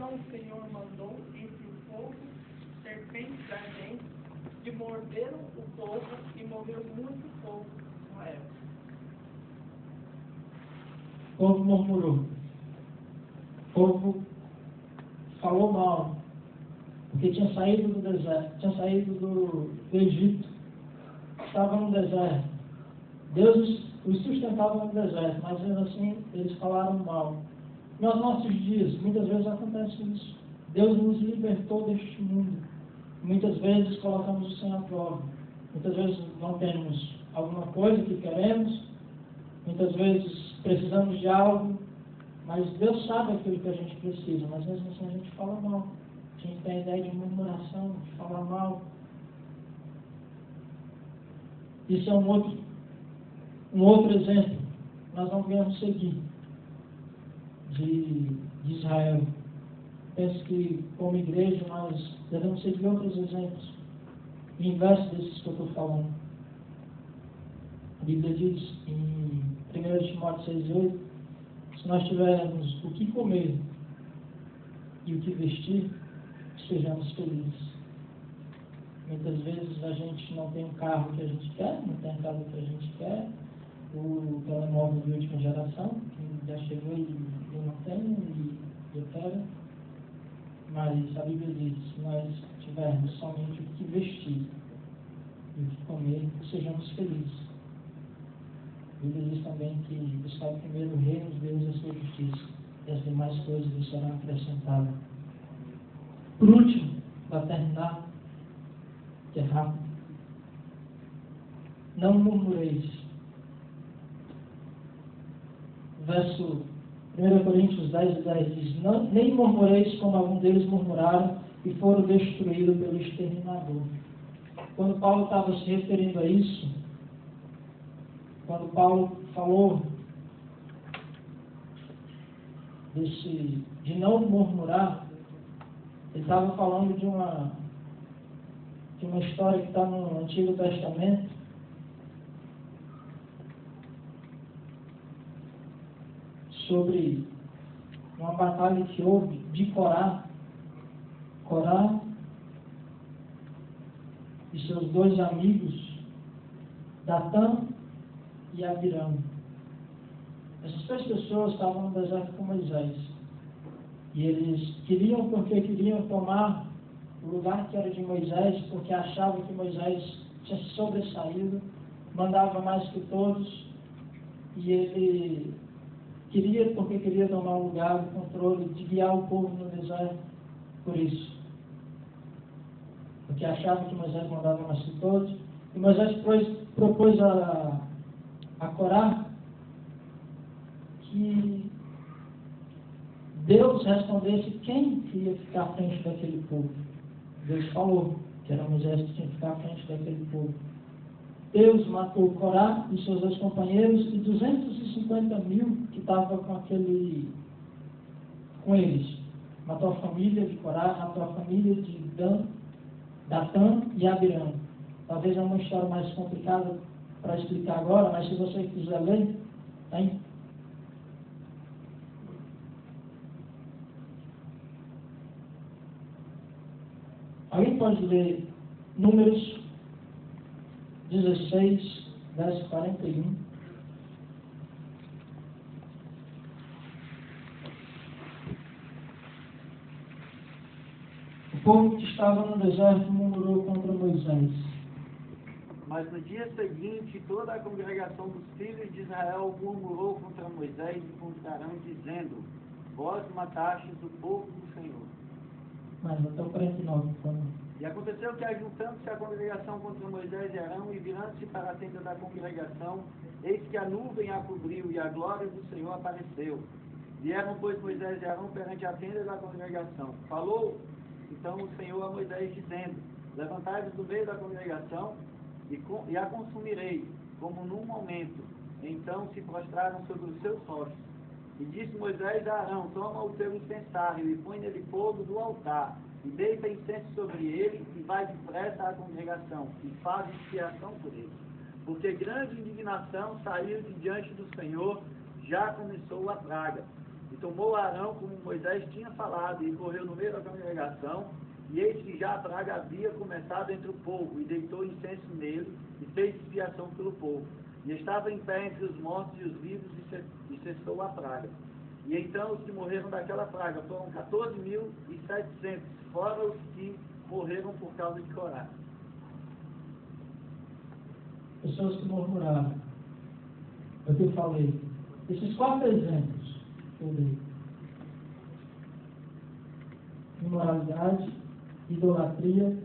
Então o Senhor mandou entre o povo serpentes ardentes, que morderam o povo e morreu muito povo de Israel. O povo murmurou. O povo falou mal, porque tinha saído do deserto, tinha saído do Egito, estava no deserto. Deus os sustentava no deserto, mas mesmo assim eles falaram mal. Nos nossos dias, muitas vezes acontece isso. Deus nos libertou deste mundo. Muitas vezes colocamos o Senhor à prova. Muitas vezes não temos alguma coisa que queremos. Muitas vezes precisamos de algo. Mas Deus sabe aquilo que a gente precisa. Mas mesmo assim a gente fala mal. A gente tem a ideia de murmuração, de falar mal. Isso é um outro exemplo. Nós não devemos seguir de Israel. Penso que, como igreja, nós devemos seguir outros exemplos, inverso desses que eu estou falando. A Bíblia diz em 1 Timóteo 6,8, se nós tivermos o que comer e o que vestir, sejamos felizes. Muitas vezes a gente não tem o carro que a gente quer, não tem a casa que a gente quer, o telemóvel de última geração, que já chegou e eu não tenho e eu quero. Mas a Bíblia diz, se nós tivermos somente o que vestir e o que comer, sejamos felizes. A Bíblia diz também que buscar primeiro o reino de Deus e a sua justiça, e as demais coisas lhe serão acrescentadas. Por último, para terminar, que é rápido, não murmureis. Verso 1 Coríntios 10:10 diz, nem murmureis como algum deles murmuraram e foram destruídos pelo exterminador. Quando Paulo estava se referindo a isso, quando Paulo falou de não murmurar, ele estava falando de uma história que está no Antigo Testamento, sobre uma batalha que houve de Corá e seus dois amigos, Datã e Abirão. Essas três pessoas estavam no deserto com Moisés. E eles queriam tomar o lugar que era de Moisés, porque achavam que Moisés tinha se sobressaído, mandava mais que todos, e ele queria tomar o lugar, o controle, de guiar o povo no deserto, por isso. Porque achava que Moisés mandava mais que todos. E Moisés propôs a Corá que Deus respondesse quem ia ficar à frente daquele povo. Deus falou que era Moisés que tinha que ficar à frente daquele povo. Deus matou Corá e seus dois companheiros e 250 mil que estavam com eles. Matou a família de Corá, matou a família de Datã e Abirão. Talvez é uma história mais complicada para explicar agora, mas se você quiser ler, tem. Alguém pode ler Números 16, verso 41. O povo que estava no deserto murmurou contra Moisés. Mas no dia seguinte, toda a congregação dos filhos de Israel murmurou contra Moisés e contra Arão, dizendo, vós matastes o povo do Senhor. Mas até o 49, então. E aconteceu que, ajuntando-se a congregação contra Moisés e Arão, e virando-se para a tenda da congregação, eis que a nuvem a cobriu, e a glória do Senhor apareceu. Vieram, pois, Moisés e Arão perante a tenda da congregação. Falou, então, o Senhor a Moisés, dizendo, levantai-vos do meio da congregação, e a consumirei, como num momento. Então se prostraram sobre os seus rostos. E disse Moisés a Arão, toma o teu incensário, e põe nele fogo do altar, e deita incenso sobre ele, e vai depressa à congregação, e faz expiação por ele. Porque grande indignação saiu de diante do Senhor, já começou a praga. E tomou Arão como Moisés tinha falado, e correu no meio da congregação, e eis que já a praga havia começado entre o povo, e deitou incenso nele, e fez expiação pelo povo. E estava em pé entre os mortos e os vivos, e cessou a praga. E então os que morreram daquela praga foram 14.700, fora os que morreram por causa de Corá. Pessoas que murmuraram. É o que eu falei. Esses 4 exemplos que eu dei: imoralidade, idolatria,